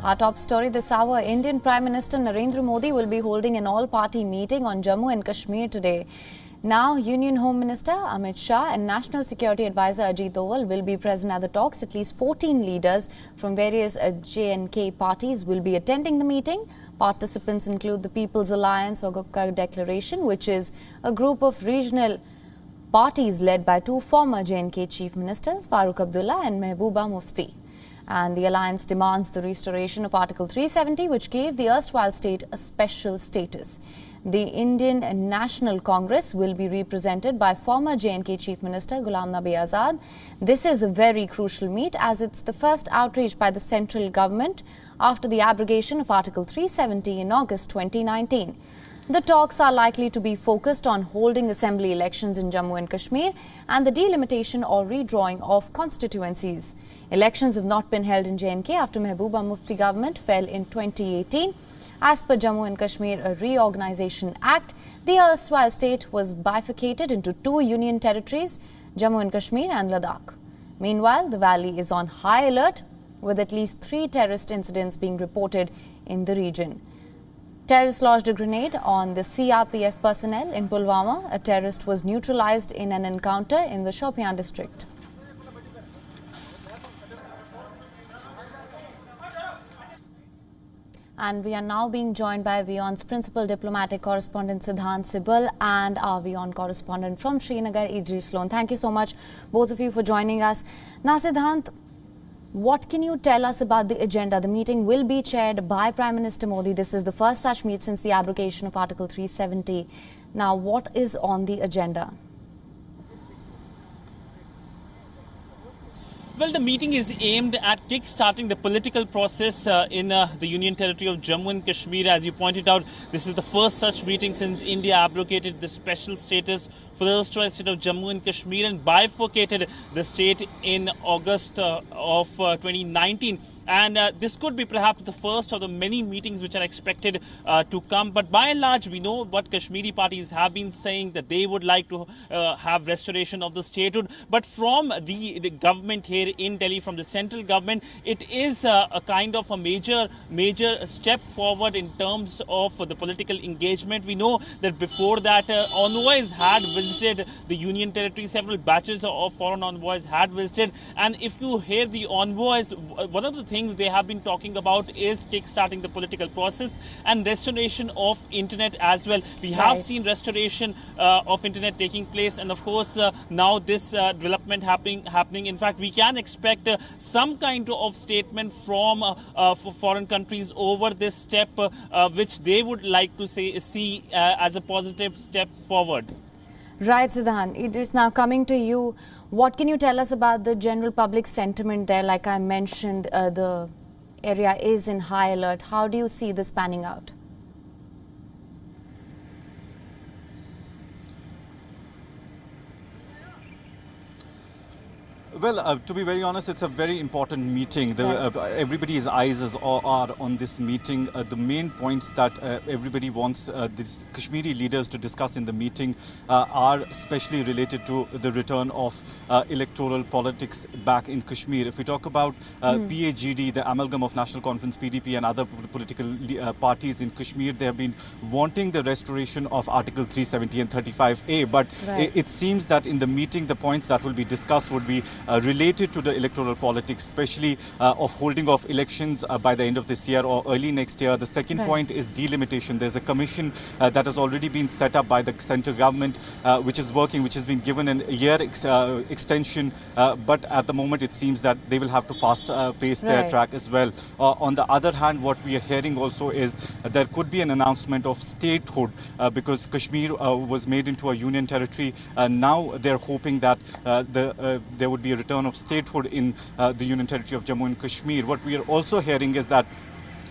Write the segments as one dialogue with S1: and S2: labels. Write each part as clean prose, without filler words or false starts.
S1: Our top story this hour, Indian Prime Minister Narendra Modi will be holding an all-party meeting on Jammu and Kashmir today. Now, Union Home Minister Amit Shah and National Security Advisor Ajit Doval will be present at the talks. At least 14 leaders from various J&K parties will be attending the meeting. Participants include the People's Alliance for Gokak Declaration, which is a group of regional parties led by two former J&K Chief Ministers, Farooq Abdullah and Mehbooba Mufti. And the alliance demands the restoration of Article 370, which gave the erstwhile state a special status. The Indian National Congress will be represented by former J&K Chief Minister Ghulam Nabi Azad. This is a very crucial meet as it's the first outreach by the central government after the abrogation of Article 370 in August 2019. The talks are likely to be focused on holding assembly elections in Jammu and Kashmir and the delimitation or redrawing of constituencies. Elections have not been held in J&K after Mehbooba Mufti government fell in 2018. As per Jammu and Kashmir Reorganisation Act, the erstwhile state was bifurcated into two union territories, Jammu and Kashmir and Ladakh. Meanwhile, the valley is on high alert with at least 3 terrorist incidents being reported in the region. Terrorists lodged a grenade on the CRPF personnel in Pulwama. A terrorist was neutralized in an encounter in the Shopian district. And we are now being joined by WION's principal diplomatic correspondent Siddhant Sibal and our WION correspondent from Srinagar, Idris Lone. Thank you so much, both of you, for joining us. Now, Siddhant, what can you tell us about the agenda? The meeting will be chaired by Prime Minister Modi. This is the first such meet since the abrogation of Article 370. Now, what is on the agenda?
S2: Well, the meeting is aimed at kick-starting the political process in the Union Territory of Jammu and Kashmir. As you pointed out, this is the first such meeting since India abrogated the special status for the erstwhile state of Jammu and Kashmir and bifurcated the state in August of 2019. And this could be perhaps the first of the many meetings which are expected to come. But by and large, we know what Kashmiri parties have been saying, that they would like to have restoration of the statehood. But from the government here in Delhi, from the central government, it is a kind of a major step forward in terms of the political engagement. We know that before that, envoys had visited the Union Territory. Several batches of foreign envoys had visited. And if you hear the envoys, one of the things they have been talking about is kick-starting the political process and restoration of internet as well. We have seen restoration of internet taking place, and of course now this development happening. In fact, we can expect some kind of statement from foreign countries over this step, which they would like to see as a positive step forward.
S1: Right, Siddhant. It is now coming to you. What can you tell us about the general public sentiment there? Like I mentioned, the area is in high alert. How do you see this panning out?
S3: Well, to be very honest, it's a very important meeting. Everybody's eyes are on this meeting. The main points that everybody wants these Kashmiri leaders to discuss in the meeting are especially related to the return of electoral politics back in Kashmir. If we talk about PAGD, the amalgam of National Conference, PDP and other political parties in Kashmir, they have been wanting the restoration of Article 370 and 35A. But it seems that in the meeting, the points that will be discussed would be related to the electoral politics, especially of holding of elections by the end of this year or early next year. The second point is delimitation. There's a commission that has already been set up by the central government, which is working, which has been given a year extension. But at the moment, it seems that they will have to fast pace their track as well. On the other hand, what we are hearing also is there could be an announcement of statehood because Kashmir was made into a union territory. Now they're hoping that there would be a return of statehood in the Union Territory of Jammu and Kashmir. What we are also hearing is that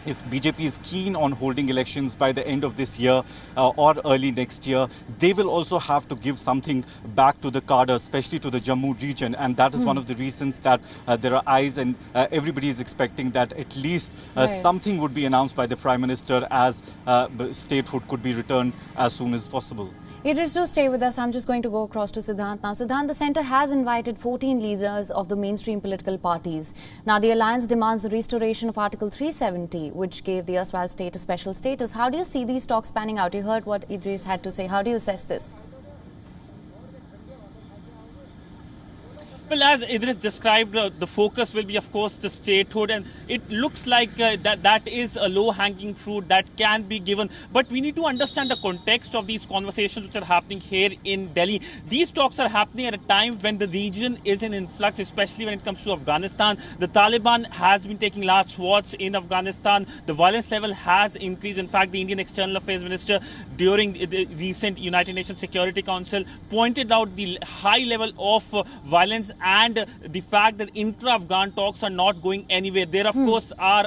S3: if BJP is keen on holding elections by the end of this year or early next year, they will also have to give something back to the cadre, especially to the Jammu region. And that is one of the reasons that there are eyes and everybody is expecting that at least something would be announced by the Prime Minister as statehood could be returned as soon as possible.
S1: Idris, do stay with us. I'm just going to go across to Siddhant now. Siddhant, the centre has invited 14 leaders of the mainstream political parties. Now, the alliance demands the restoration of Article 370, which gave the erstwhile state a special status. How do you see these talks panning out? You heard what Idris had to say. How do you assess this?
S2: Well, as Idris described, the focus will be, of course, the statehood, and it looks like that is a low-hanging fruit that can be given. But we need to understand the context of these conversations which are happening here in Delhi. These talks are happening at a time when the region is in influx, especially when it comes to Afghanistan. The Taliban has been taking large swaths in Afghanistan. The violence level has increased. In fact, the Indian External Affairs Minister, during the recent United Nations Security Council, pointed out the high level of violence and the fact that intra-Afghan talks are not going anywhere. There, of course, are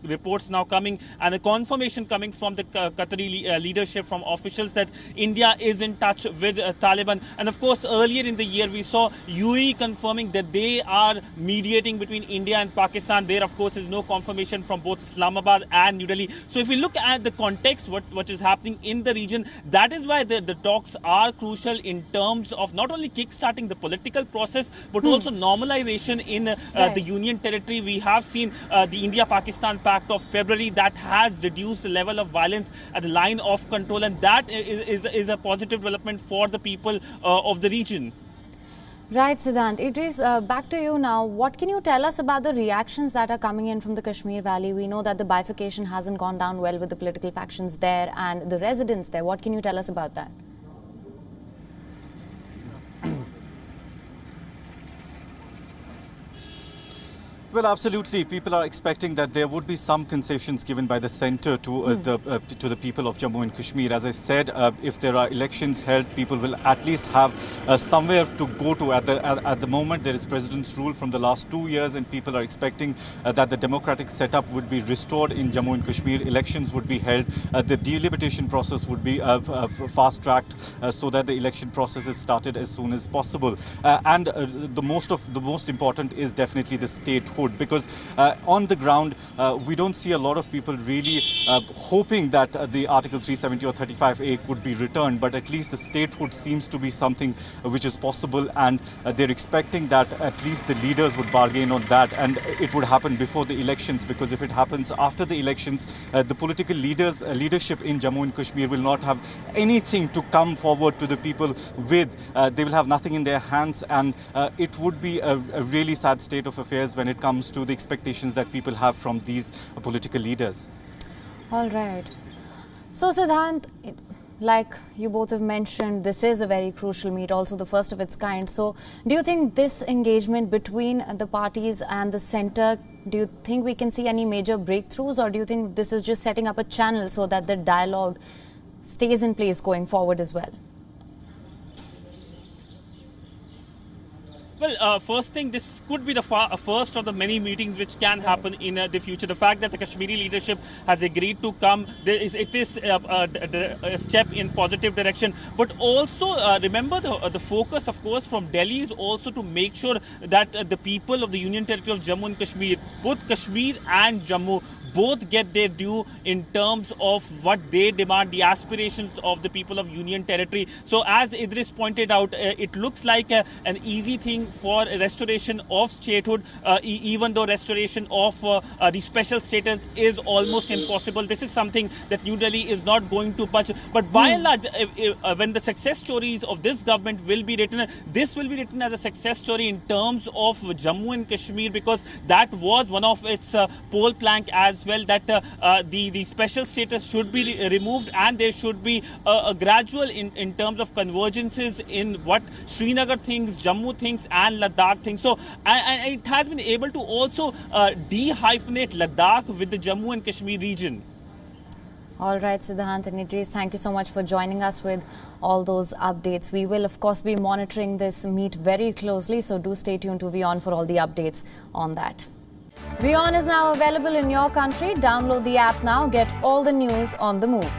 S2: reports now coming and a confirmation coming from the Qatari leadership, from officials, that India is in touch with Taliban. And of course, earlier in the year, we saw UAE confirming that they are mediating between India and Pakistan. There, of course, is no confirmation from both Islamabad and New Delhi. So if we look at the context, what is happening in the region, that is why the talks are crucial in terms of not only kickstarting the political process, but also normalization in the Union territory. We have seen the India-Pakistan Pact of February that has reduced the level of violence at the line of control, and that is a positive development for the people of the region.
S1: Right, Siddhant. Idris, back to you now. What can you tell us about the reactions that are coming in from the Kashmir Valley? We know that the bifurcation hasn't gone down well with the political factions there and the residents there. What can you tell us about that?
S3: Well, absolutely. People are expecting that there would be some concessions given by the centre to the people of Jammu and Kashmir. As I said, if there are elections held, people will at least have somewhere to go to. At the moment, there is President's rule from the last 2 years, and people are expecting that the democratic setup would be restored in Jammu and Kashmir. Elections would be held. The delimitation process would be fast-tracked so that the election process is started as soon as possible. And the most important is definitely the statehood. Because on the ground, we don't see a lot of people really hoping that the Article 370 or 35A could be returned, but at least the statehood seems to be something which is possible, and they're expecting that at least the leaders would bargain on that, and it would happen before the elections, because if it happens after the elections, the political leadership in Jammu and Kashmir will not have anything to come forward to the people with. They will have nothing in their hands, and it would be a really sad state of affairs when it comes to the expectations that people have from these political leaders.
S1: All right. So, Siddhant, like you both have mentioned, this is a very crucial meet, also the first of its kind. So, do you think this engagement between the parties and the centre, do you think we can see any major breakthroughs, or do you think this is just setting up a channel so that the dialogue stays in place going forward as well?
S2: Well, first thing, this could be the first of the many meetings which can happen in the future. The fact that the Kashmiri leadership has agreed to come, it is a step in positive direction. But also, remember the focus, of course, from Delhi is also to make sure that the people of the Union Territory of Jammu and Kashmir, both Kashmir and Jammu, both get their due in terms of what they demand, the aspirations of the people of Union Territory. So as Idris pointed out, it looks like an easy thing for restoration of statehood, even though restoration of the special status is almost impossible. This is something that New Delhi is not going to budge. But by and large, when the success stories of this government will be written, this will be written as a success story in terms of Jammu and Kashmir, because that was one of its poll plank as well, that the special status should be removed, and there should be a gradual in terms of convergences in what Srinagar thinks, Jammu thinks, and Ladakh thinks. So, and it has been able to also de-hyphenate Ladakh with the Jammu and Kashmir region.
S1: All right, Siddhant and Idris, thank you so much for joining us with all those updates. We will, of course, be monitoring this meet very closely, so do stay tuned to WION for all the updates on that. WION is now available in your country. Download the app now. Get all the news on the move.